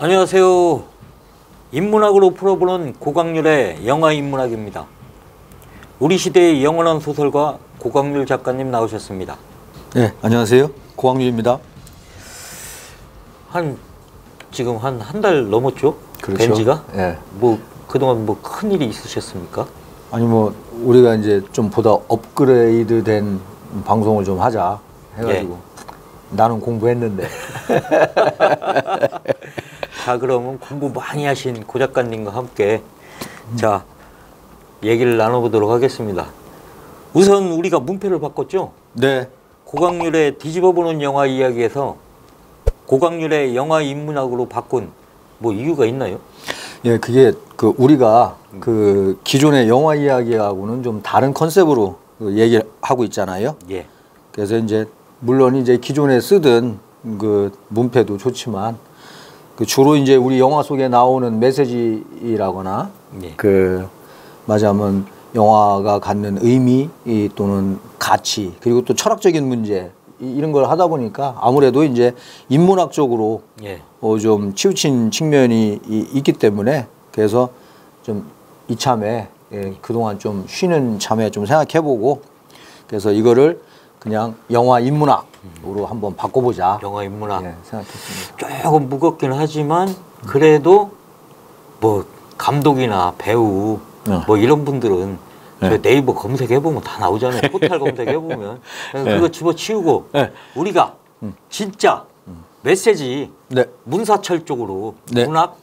안녕하세요. 인문학으로 풀어보는 고강률의 영화 인문학입니다. 우리 시대의 영원한 소설가 고강률 작가님 나오셨습니다. 네, 안녕하세요. 고강률입니다. 지금 한 달 넘었죠? 그렇죠. 된 지가? 네. 그동안 큰일이 있으셨습니까? 아니 우리가 이제 좀 보다 업그레이드된 방송을 좀 하자 해가지고 나는 공부했는데. 자, 그러면 공부 많이 하신 고 작가님과 함께 자, 얘기를 나눠보도록 하겠습니다. 우선 우리가 문패를 바꿨죠? 네. 고강률의 뒤집어보는 영화 이야기에서 고강률의 영화 인문학으로 바꾼 이유가 있나요? 예, 그게 우리가 기존의 영화 이야기하고는 좀 다른 컨셉으로 얘기를 하고 있잖아요. 예. 그래서 이제 물론 이제 기존에 쓰던 문패도 좋지만 주로 이제 우리 영화 속에 나오는 메시지라거나 예. 말하자면 영화가 갖는 의미 또는 가치 그리고 또 철학적인 문제 이런 걸 하다 보니까 아무래도 이제 인문학적으로 좀 치우친 측면이 있기 때문에 그래서 좀 이참에 그동안 좀 쉬는 참에 좀 생각해보고 그래서 이거를 그냥 영화 인문학으로 한번 바꿔보자. 영화 인문학. 생각했습니다. 조금 무겁긴 하지만 그래도 감독이나 배우 이런 분들은 네이버 검색해보면 다 나오잖아요. 포털 검색해보면. 그거 집어치우고 우리가 진짜 메시지 문사철 쪽으로 문학,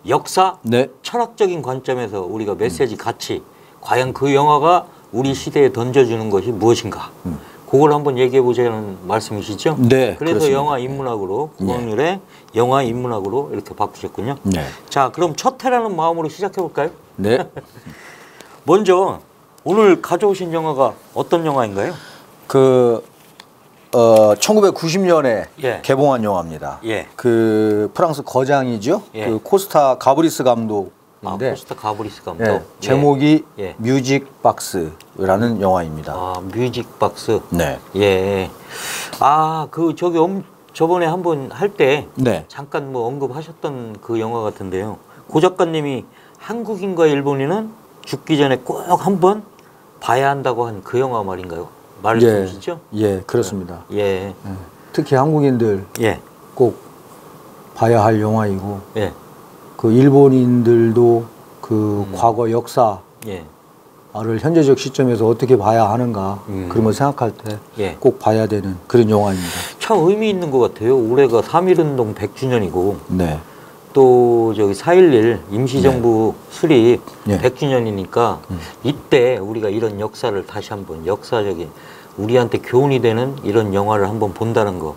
역사, 철학적인 관점에서 우리가 메시지 가치 과연 그 영화가 우리 시대에 던져주는 것이 무엇인가 그걸 한번 얘기해보자는 말씀이시죠? 네. 그래서 그렇습니다. 영화 인문학으로 고강률의 영화 인문학으로 이렇게 바꾸셨군요. 네. 자, 그럼 첫 회라는 마음으로 시작해볼까요? 네. 먼저 오늘 가져오신 영화가 어떤 영화인가요? 1990년에 개봉한 영화입니다. 프랑스 거장이죠. 코스타 가브리스 감독인데 코스타 가브리스 감독. 제목이 뮤직 박스라는 영화입니다. 뮤직 박스. 네. 예. 저번에 한번 할 때 잠깐 언급하셨던 그 영화 같은데요. 고 작가님이 한국인과 일본인은 죽기 전에 꼭 한번 봐야 한다고 한 그 영화 말인가요? 말씀이시죠? 예, 그렇습니다. 특히 한국인들 꼭 봐야 할 영화이고 일본인들도 과거 역사를 현재적 시점에서 어떻게 봐야 하는가 그런 걸 생각할 때 꼭 봐야 되는 그런 영화입니다. 참 의미 있는 것 같아요. 올해가 3.1운동 100주년이고 또 4.11 임시정부 수립 100주년이니까 이때 우리가 이런 역사를 다시 한번 역사적인 우리한테 교훈이 되는 이런 영화를 한번 본다는 거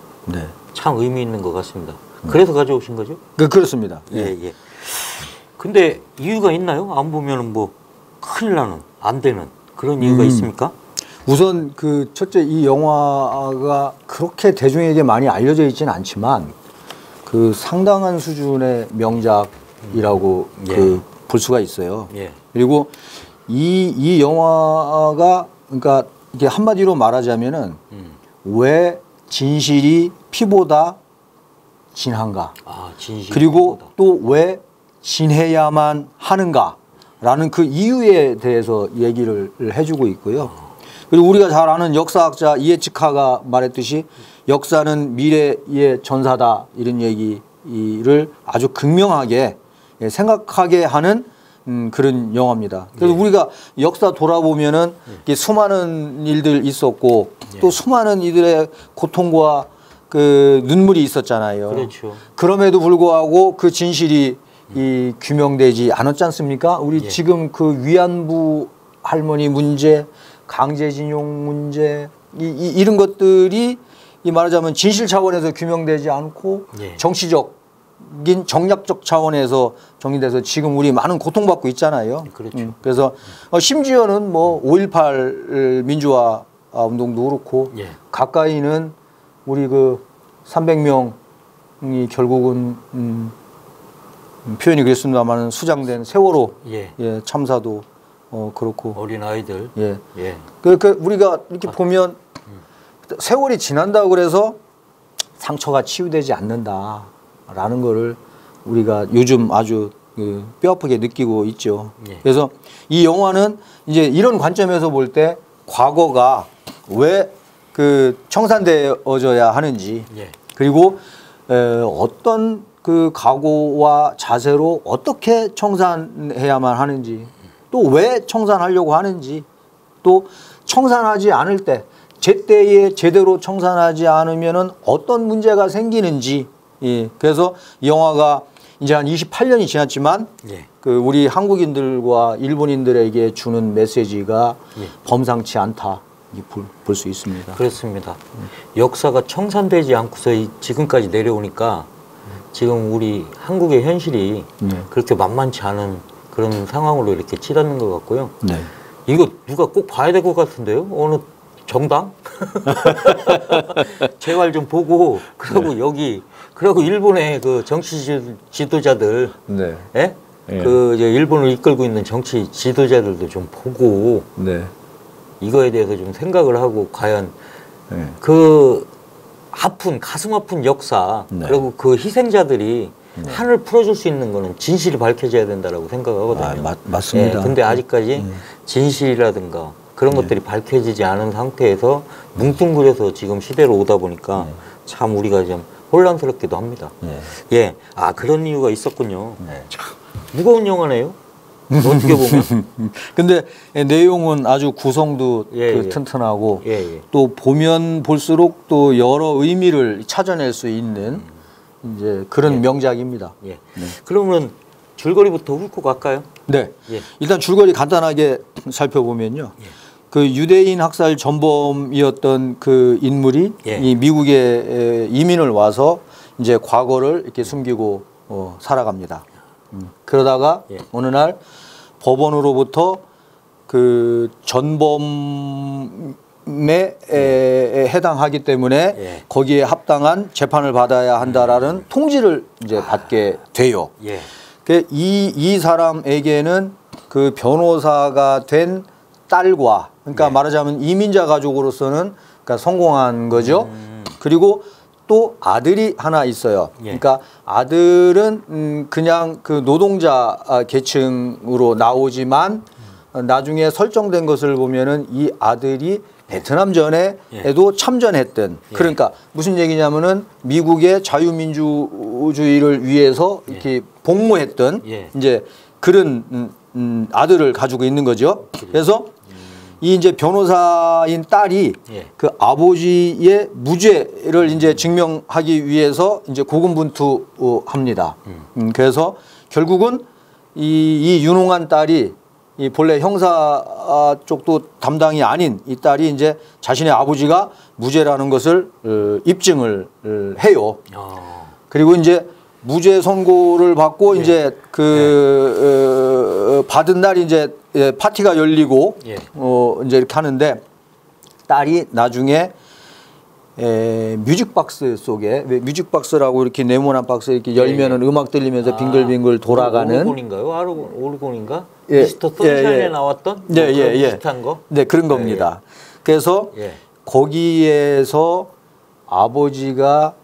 참 의미 있는 것 같습니다. 그래서 가져오신 거죠? 그렇습니다. 예. 근데 이유가 있나요? 안 보면은 큰일 나는 안 되는 그런 이유가 있습니까? 우선 첫째 이 영화가 그렇게 대중에게 많이 알려져 있지는 않지만 상당한 수준의 명작이라고 볼 수가 있어요. 그리고 이 영화가 그러니까 이게 한마디로 말하자면은 왜 진실이 피보다 진한가? 그리고 또 왜 진해야만 하는가라는 그 이유에 대해서 얘기를 해주고 있고요. 그리고 우리가 잘 아는 역사학자 이에츠카가 말했듯이 역사는 미래의 전사다 이런 얘기를 아주 극명하게 생각하게 하는 그런 영화입니다. 그래서 우리가 역사 돌아보면은 수많은 일들 있었고 또 수많은 이들의 고통과 눈물이 있었잖아요. 그렇죠. 그럼에도 불구하고 그 진실이 규명되지 않았지 않습니까? 우리 지금 위안부 할머니 문제, 강제징용 문제 이런 것들이 말하자면 진실 차원에서 규명되지 않고 정치적인 정략적 차원에서 정리돼서 지금 우리 많은 고통받고 있잖아요. 그렇죠. 그래서 심지어는 5.18 민주화 운동도 그렇고 가까이는 우리 300명이 결국은 표현이 그랬습니다만 수장된 세월호 참사도 그렇고 어린 아이들 우리가 이렇게 보면 세월이 지난다고 그래서 상처가 치유되지 않는다라는 거를 우리가 요즘 아주 뼈아프게 느끼고 있죠. 예. 그래서 이 영화는 이제 이런 관점에서 볼 때 과거가 왜 그 청산되어져야 하는지, 예. 그리고 어떤 그 각오와 자세로 어떻게 청산해야만 하는지, 또 왜 청산하려고 하는지, 또 청산하지 않을 때 제때에 제대로 청산하지 않으면은 어떤 문제가 생기는지. 예. 그래서 이 영화가 이제 한 28년이 지났지만 예. 그 우리 한국인들과 일본인들에게 주는 메시지가 예. 범상치 않다 볼 수 있습니다. 그렇습니다. 역사가 청산되지 않고서 지금까지 내려오니까 지금 우리 한국의 현실이 그렇게 만만치 않은 그런 상황으로 이렇게 치닫는 것 같고요. 네. 이거 누가 꼭 봐야 될 것 같은데요? 어느 정당? 제발 좀 보고, 그리고 여기, 그리고 일본의 그 정치 지도자들, 네. 예? 그 이제 일본을 이끌고 있는 정치 지도자들도 좀 보고, 네. 이거에 대해서 좀 생각을 하고, 과연 그 가슴 아픈 역사, 그리고 그 희생자들이 한을 풀어줄 수 있는 거는 진실이 밝혀져야 된다고 생각하거든요. 맞습니다. 예, 근데 아직까지 진실이라든가 그런 것들이 밝혀지지 않은 상태에서 뭉뚱그려서 지금 시대로 오다 보니까 참 우리가 좀 혼란스럽기도 합니다. 예, 아 그런 이유가 있었군요. 참 무거운 영화네요. 어떻게 보면. 근데 내용은 아주 구성도 튼튼하고 또 보면 볼수록 또 여러 의미를 찾아낼 수 있는 이제 그런 명작입니다. 예. 그러면 줄거리부터 훑고 갈까요? 네. 일단 줄거리 간단하게 살펴보면요. 그 유대인 학살 전범이었던 그 인물이 이 미국에 이민을 와서 이제 과거를 이렇게 숨기고 살아갑니다. 그러다가 어느 날 법원으로부터 그 전범에 해당하기 때문에 거기에 합당한 재판을 받아야 한다라는 통지를 이제 받게 돼요. 이 사람에게는 그 변호사가 된 딸과, 그러니까 말하자면 이민자 가족으로서는 그러니까 성공한 거죠. 그리고 또 아들이 하나 있어요. 그러니까 아들은 그냥 그 노동자 계층으로 나오지만 나중에 설정된 것을 보면은 이 아들이 베트남 전에도 참전했던, 그러니까 무슨 얘기냐면은 미국의 자유민주주의를 위해서 이렇게 복무했던 이제 그런 아들을 가지고 있는 거죠. 그래서 이 이제 변호사인 딸이 그 아버지의 무죄를 이제 증명하기 위해서 이제 고군분투합니다. 그래서 결국은 이 유능한 딸이 이 본래 형사 쪽도 담당이 아닌 이 딸이 이제 자신의 아버지가 무죄라는 것을 입증을 해요. 그리고 이제 무죄 선고를 받고 이제 그 받은 날 이제 파티가 열리고 이제 이렇게 하는데 딸이 나중에 뮤직박스 속에, 뮤직박스라고 이렇게 네모난 박스 이렇게 열면은 음악 들리면서 빙글빙글 돌아가는 오르곤인가요? 오르곤인가? 미스터 선샤인에 나왔던 그런 비슷한 거? 네, 그런 겁니다. 그래서 거기에서 아버지가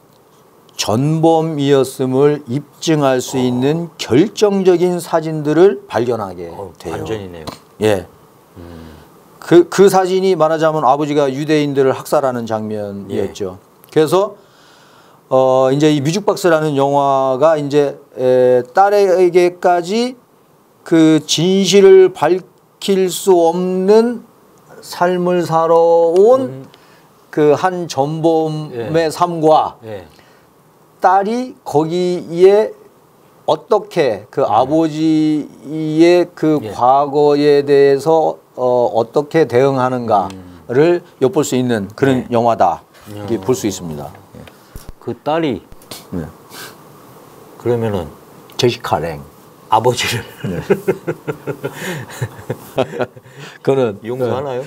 전범이었음을 입증할 수 있는 결정적인 사진들을 발견하게 돼요. 완전이네요. 그 사진이 말하자면 아버지가 유대인들을 학살하는 장면이었죠. 그래서 이제 이 뮤직박스라는 영화가 이제 딸에게까지 그 진실을 밝힐 수 없는 삶을 살아온 그 한 전범의 삶과 딸이 거기에 어떻게 그 아버지의 그 과거에 대해서 어떻게 대응하는가를 엿볼 수 있는 그런 영화다 이렇게 볼 수 있습니다. 그 딸이 그러면은 제시카 랭 아버지를 그는 용서하나요?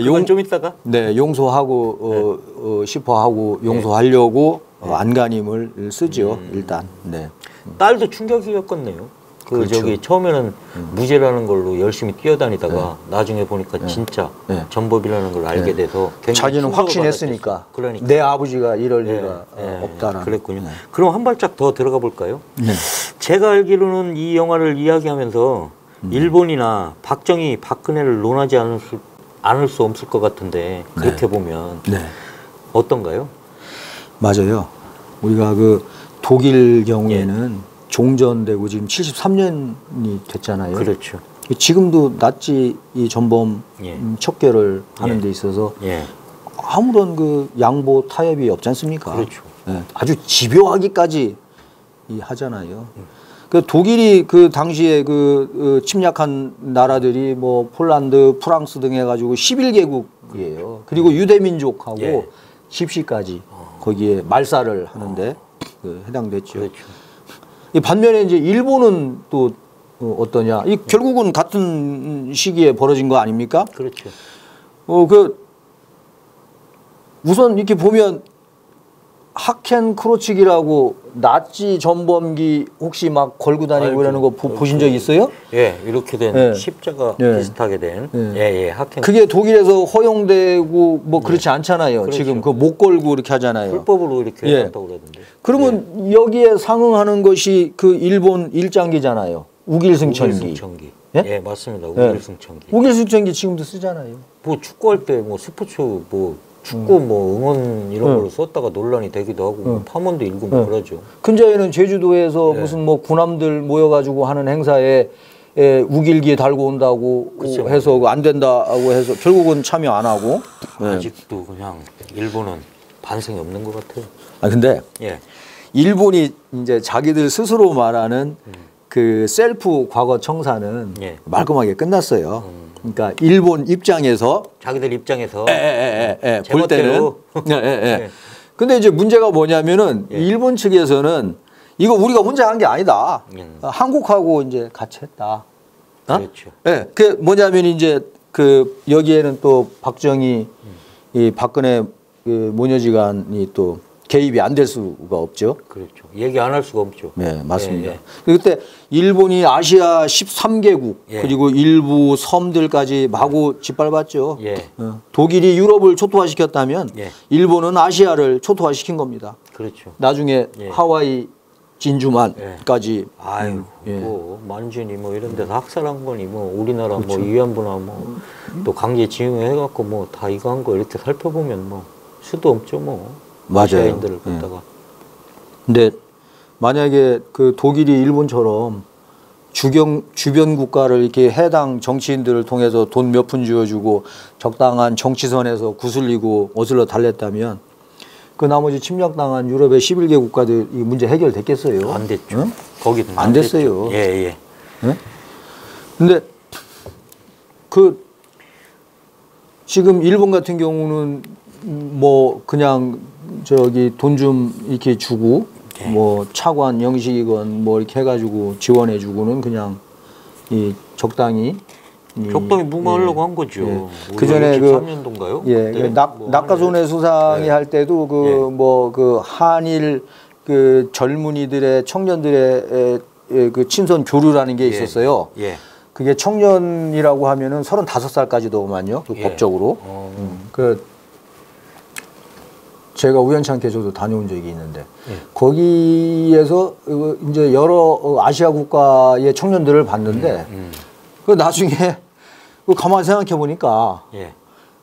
용 좀 있다가 용서하고 싶어하고 용서하려고 안간힘을 쓰죠. 일단 딸도 충격이었겠네요. 그렇죠. 저기 처음에는 무죄라는 걸로 열심히 뛰어다니다가 나중에 보니까 진짜 전법이라는 걸 알게 돼서 자기는 확신했으니까. 그러니까. 내 아버지가 이럴 리가 없다는. 그랬군요. 그럼 한 발짝 더 들어가 볼까요? 제가 알기로는 이 영화를 이야기하면서 일본이나 박정희, 박근혜를 논하지 않을 수 없을 것 같은데 그렇게 보면 어떤가요? 맞아요. 우리가 그 독일 경우에는 종전되고 지금 73년이 됐잖아요. 그렇죠. 지금도 나치 이 전범 척결을 하는 데 있어서 아무런 그 양보 타협이 없지 않습니까? 그렇죠. 아주 집요하기까지 하잖아요. 그 독일이 그 당시에 그 침략한 나라들이 뭐 폴란드, 프랑스 등 해가지고 11개국이에요. 그리고 유대민족하고 집시까지 거기에 말살을 하는데 해당됐죠. 그렇죠. 이 반면에 이제 일본은 또 어떠냐? 이 결국은 같은 시기에 벌어진 거 아닙니까? 그렇죠. 우선 이렇게 보면 하켄 크로치기라고 나치 전범기 혹시 막 걸고 다니고 이러는 거 보신 적 있어요? 예, 이렇게 된 십자가 비슷하게 된 하켄. 그게 독일에서 허용되고 뭐 그렇지 않잖아요. 그렇죠. 지금 그 못 걸고 이렇게 하잖아요. 불법으로 이렇게 한다고 그러던데. 그러면 여기에 상응하는 것이 그 일본 일장기잖아요. 우길승천기. 우길승천기. 예, 맞습니다. 우길승천기. 우길승천기 지금도 쓰잖아요. 뭐 축구할 때 뭐 스포츠 뭐 축구 뭐 응원 이런 걸로 썼다가 논란이 되기도 하고 뭐 파문도 일고 뭐 그러죠. 근자에는 제주도에서 무슨 뭐 군함들 모여가지고 하는 행사에 우길기 달고 온다고 그쵸. 해서 안 된다고 해서 결국은 참여 안 하고. 아직도 그냥 일본은 반성이 없는 것 같아요. 근데 일본이 이제 자기들 스스로 말하는 그 셀프 과거 청산은 말끔하게 끝났어요. 그러니까 일본 입장에서 자기들 입장에서 볼 때는 근데 이제 문제가 뭐냐면은 일본 측에서는 이거 우리가 혼자 한 게 아니다. 한국하고 이제 같이 했다. 그렇죠. 그 뭐냐면 이제 그 여기에는 또 박정희 이 박근혜 그 모녀지간이 또 개입이 안 될 수가 없죠. 그렇죠. 얘기 안 할 수가 없죠. 네, 맞습니다. 그때 일본이 아시아 13개국 그리고 일부 섬들까지 마구 짓밟았죠. 독일이 유럽을 초토화시켰다면 일본은 아시아를 초토화시킨 겁니다. 그렇죠. 나중에 하와이, 진주만까지. 아유, 뭐 만주니 뭐 이런 데서 학살한 거니 뭐 우리나라 그렇죠. 뭐 위안부나 뭐 또 강제 징용해갖고 뭐 다 이거 한 거 이렇게 살펴보면 뭐 수도 없죠 뭐. 맞아요. 아시아인들을 갖다가. 근데 만약에 그 독일이 일본처럼 주변 국가를 이렇게 해당 정치인들을 통해서 돈 몇 푼 쥐어주고 적당한 정치선에서 구슬리고 어슬러 달랬다면 그 나머지 침략당한 유럽의 11개 국가들 이 문제 해결됐겠어요? 안 됐죠. 거기도 안 됐어요. 예. 근데 그 지금 일본 같은 경우는 뭐 그냥 저기 돈 좀 이렇게 주고 뭐 차관 영식이건 뭐 이렇게 해가지고 지원해주고는 그냥 이 적당히 무마하려고 한 거죠. 그 전에 그 3년도인가요? 낙가소내 수상이 할 때도 그 뭐 그 한일 그 젊은이들의 청년들의 그 친선 교류라는 게 있었어요. 그게 청년이라고 하면은 35살까지도만요. 그 법적으로. 그 제가 우연찮게 저도 다녀온 적이 있는데 거기에서 이제 여러 아시아 국가의 청년들을 봤는데 그 나중에 가만히 생각해 보니까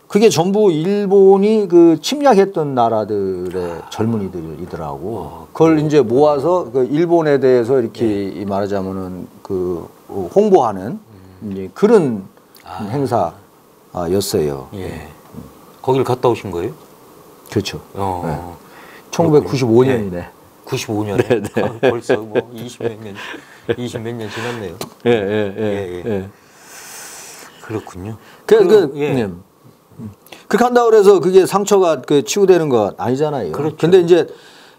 그게 전부 일본이 그 침략했던 나라들의 젊은이들이더라고. 그걸 이제 모아서 그 일본에 대해서 이렇게 말하자면은 그 홍보하는 이제 그런 행사였어요. 거길 갔다 오신 거예요? 그렇죠. 1995년이네. 95년에 벌써 뭐 20몇 년 지났네요. 그렇군요. 그렇게 한다고 해서 그게 상처가 그 치유되는 건 아니잖아요. 그렇죠. 근데 이제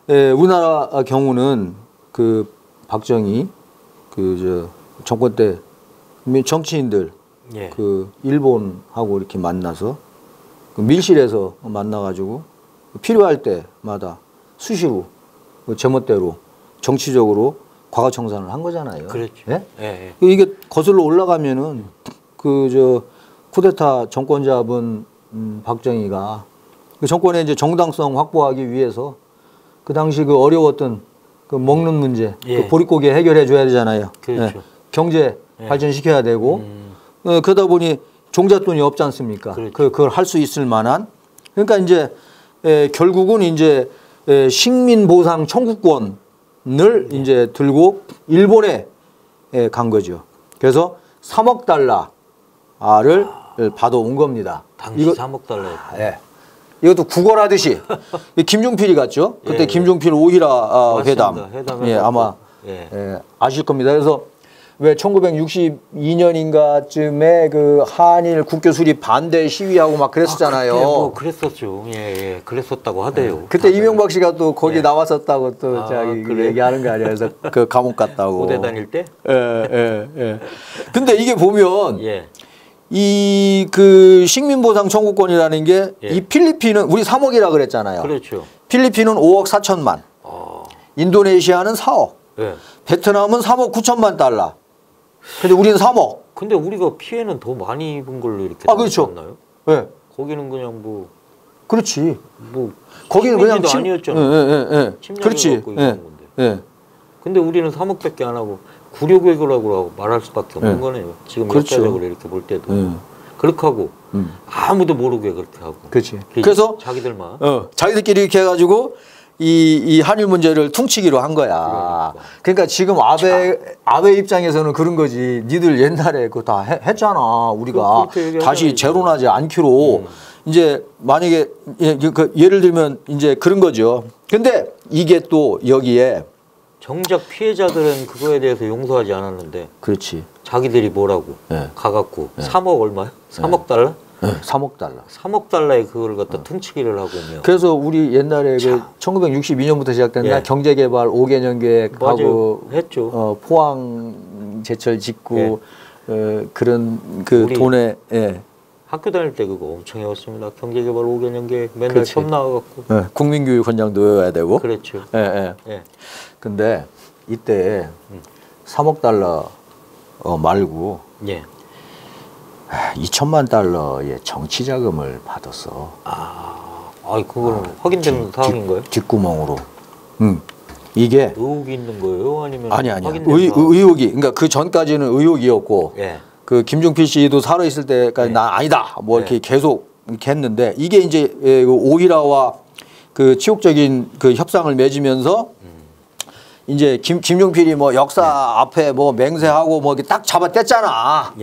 우리나라 경우는 그 박정희 그 저 정권 때 정치인들 그 일본하고 이렇게 만나서 그 밀실에서 만나가지고 필요할 때마다 수시로 제멋대로 정치적으로 과거청산을 한 거잖아요. 그렇죠. 예? 예. 이게 거슬러 올라가면은 그 쿠데타 정권 잡은 박정희가 그 정권의 이제 정당성 확보하기 위해서 그 당시 그 어려웠던 그 먹는 문제, 예. 그 보릿고개 해결해 줘야 되잖아요. 그렇죠. 예. 경제 발전시켜야 되고 그러다 보니 종잣돈이 없지 않습니까? 그렇죠. 그걸 할 수 있을 만한 그러니까 이제 결국은 이제 식민보상 청구권을 이제 들고 일본에 간 거죠. 그래서 3억 달러를 받아온 겁니다. 당시 이거, 3억 달러. 예. 이것도 구걸하듯이 김종필이 갔죠. 그때 예, 김종필 오히라 회담. 회담에 예, 아마 아실 겁니다. 그래서 왜 1962년인가쯤에 그 한일 국교 수립 반대 시위하고 막 그랬었잖아요. 뭐 그랬었죠. 예, 그랬었다고 하대요. 그때 이명박 씨가 또 거기 나왔었다고 또 그래? 얘기하는 거 아니에요. 그래서 그 감옥 갔다고. 고대 다닐 때? 예. 근데 이게 보면 예. 이 그 식민보상 청구권이라는 게 이 필리핀은 우리 3억이라 그랬잖아요. 그렇죠. 필리핀은 5억 4천만. 인도네시아는 4억. 예. 베트남은 3억 9천만 달러. 근데 우리는 3억. 근데 우리가 피해는 더 많이 입은 걸로 이렇게 그렇죠. 나왔나요? 예. 거기는 그냥 뭐 그렇지. 뭐 거기는 그냥 아니었잖아요. 예. 그렇지. 예. 근데 우리는 3억밖에 안 하고 구려개구라고 말할 수밖에 없는 거네요. 지금 그렇죠. 역사적으로 이렇게 볼 때도 그렇게 하고 아무도 모르게 그렇게 하고. 그렇지. 그래서 자기들만 자기들끼리 이렇게 해가지고 이 한일 문제를 퉁치기로 한 거야. 그러니까 지금 아베 입장에서는 그런 거지. 니들 옛날에 그거 다 했잖아. 우리가 다시 재론하지 않기로. 이제 만약에 예를 들면 이제 그런 거죠. 근데 이게 또 여기에 정작 피해자들은 그거에 대해서 용서하지 않았는데. 그렇지. 자기들이 뭐라고 가갖고 3억 얼마요? 3억 달러? 3억 달러. 3억 달러에 그걸 갖다 퉁치기를 하고 오면. 그래서 우리 옛날에 그 1962년부터 시작된 경제개발 5개년 계획하고 했죠. 포항 제철 짓고 그런 그 돈에 학교 다닐 때 그거 엄청 해왔습니다. 경제개발 5개년 계획 맨날 시험 나와갖고. 국민교육 헌장도 해야 되고. 그렇죠. 근데 이때 3억 달러 말고 2천만 달러의 정치 자금을 받았어. 그거는 확인된 사항인 거예요? 뒷구멍으로. 이게 의혹이 있는 거예요? 아니면 아니야. 의혹이. 그러니까 그 전까지는 의혹이었고 그 김종필 씨도 살아 있을 때까지 난 아니다. 뭐 이렇게 계속 이렇게 했는데 이게 이제 오히라와 그 치욕적인 그 협상을 맺으면서 이제 김종필이 뭐 역사 앞에 뭐 맹세하고 뭐 이렇게 딱 잡아뗐잖아.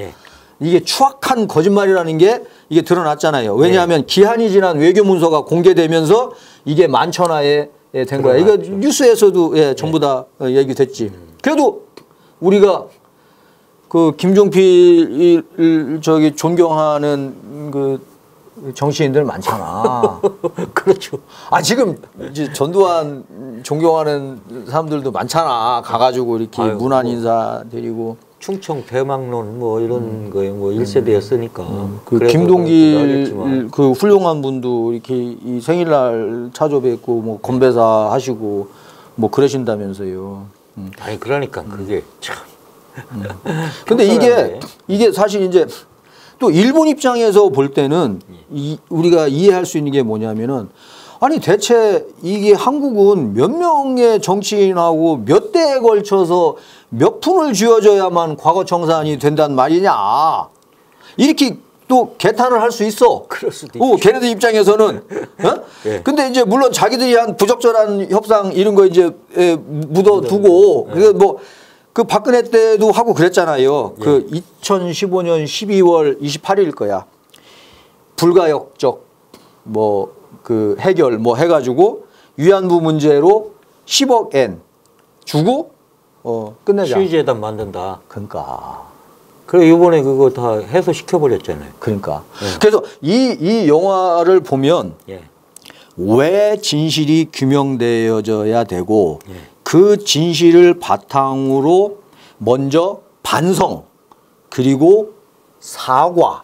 이게 추악한 거짓말이라는 게 이게 드러났잖아요. 왜냐하면 기한이 지난 외교 문서가 공개되면서 이게 만천하에 된 거야. 이거 뉴스에서도 전부 다 얘기됐지. 그래도 우리가 그 김종필 저기 존경하는 그 정치인들 많잖아. 그렇죠. 지금 이제 전두환 존경하는 사람들도 많잖아. 가가지고 이렇게 문안 인사 드리고. 충청 대망론 뭐 이런 거에 뭐 1세대였으니까. 그 김동길 그 훌륭한 분도 이렇게 이 생일날 찾아뵙고 뭐 건배사 하시고 뭐 그러신다면서요. 그러니까 그게 참. 근데 이게 사실 이제 또 일본 입장에서 볼 때는 우리가 이해할 수 있는 게 뭐냐면은 대체 이게 한국은 몇 명의 정치인하고 몇 대에 걸쳐서 몇 푼을 쥐어줘야만 과거 청산이 된단 말이냐. 이렇게 또 개탄을 할 수 있어. 그럴 수도 있죠. 걔네들 입장에서는. 근데 이제 물론 자기들이 한 부적절한 협상 이런 거 이제 묻어두고 뭐 그 박근혜 때도 하고 그랬잖아요. 그 2015년 12월 28일 거야. 불가역적 뭐 그 해결 뭐 해가지고 위안부 문제로 10억 엔 주고 끝내자. 시위재단 만든다. 그러니까. 그래 이번에 그거 다 해소시켜 버렸잖아요. 그러니까. 그래서 이 영화를 보면 왜 진실이 규명되어져야 되고 그 진실을 바탕으로 먼저 반성 그리고 사과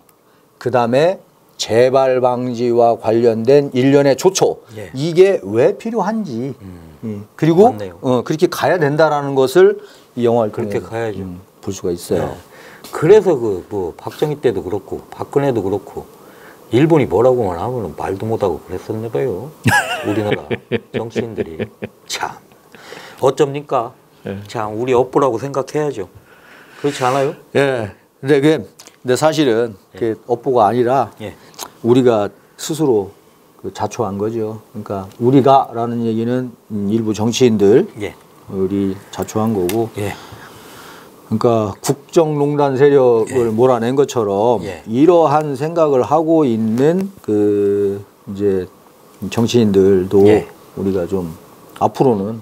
그다음에 재발 방지와 관련된 일련의 조처 이게 왜 필요한지 그리고 그렇게 가야 된다라는 것을 이 영화를 그렇게 가야죠. 볼 수가 있어요. 네. 그래서 그 뭐 박정희 때도 그렇고 박근혜도 그렇고 일본이 뭐라고만 하면 말도 못하고 그랬었나 봐요. 우리나라 정치인들이 참 어쩝니까? 참 우리 업보라고 생각해야죠. 그렇지 않아요? 예. 근데 사실은 그 업보가 아니라 우리가 스스로 그 자초한 거죠. 그러니까 우리가라는 얘기는 일부 정치인들 우리 자초한 거고. 그러니까 국정농단 세력을 몰아낸 것처럼 이러한 생각을 하고 있는 그 이제 정치인들도 우리가 좀 앞으로는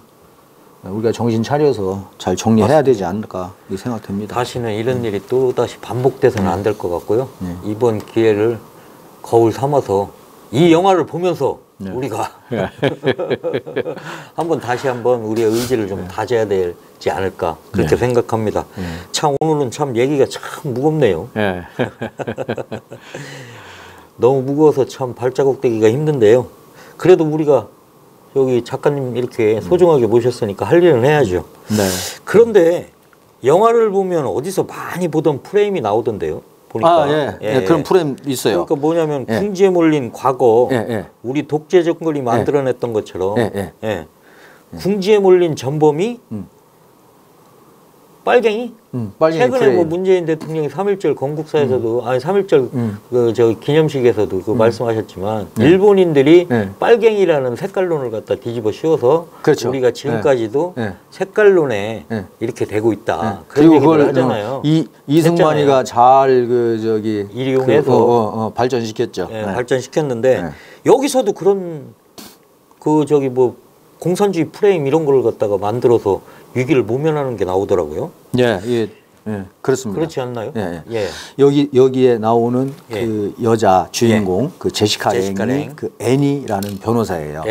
우리가 정신 차려서 잘 정리해야 되지 않을까 이렇게 생각됩니다. 다시는 이런 일이 또 다시 반복돼서는 안 될 것 같고요. 이번 기회를 거울 삼아서 이 영화를 보면서 우리가 다시 한번 우리의 의지를 좀 다져야 되지 않을까 그렇게 생각합니다. 참 오늘은 참 얘기가 참 무겁네요. 너무 무거워서 참 발자국 떼기가 힘든데요. 그래도 우리가 여기 작가님 이렇게 소중하게 모셨으니까 할 일은 해야죠. 그런데 영화를 보면 어디서 많이 보던 프레임이 나오던데요. 보니까. 그런 프레임 있어요. 그러니까 뭐냐면 궁지에 몰린 과거 우리 독재 정권이 만들어냈던 것처럼 궁지에 몰린 전범이 빨갱이? 최근에 프레임. 뭐 문재인 대통령이 3.1절 건국사에서도 아니 3.1절 그 저 기념식에서도 그 말씀하셨지만 일본인들이 빨갱이라는 색깔론을 갖다 뒤집어 씌워서 우리가 지금까지도 색깔론에 이렇게 되고 있다. 그런 얘기를 하잖아요. 이승만이가 잘 그 저기 이용해서 발전시켰죠. 발전시켰는데 여기서도 그런 그 저기 뭐 공산주의 프레임 이런 걸 갖다가 만들어서 위기를 모면하는 게 나오더라고요. 그렇습니다. 그렇지 않나요? 여기에 나오는 그 여자 주인공 그 제시카 랭이 그 애니라는 변호사예요.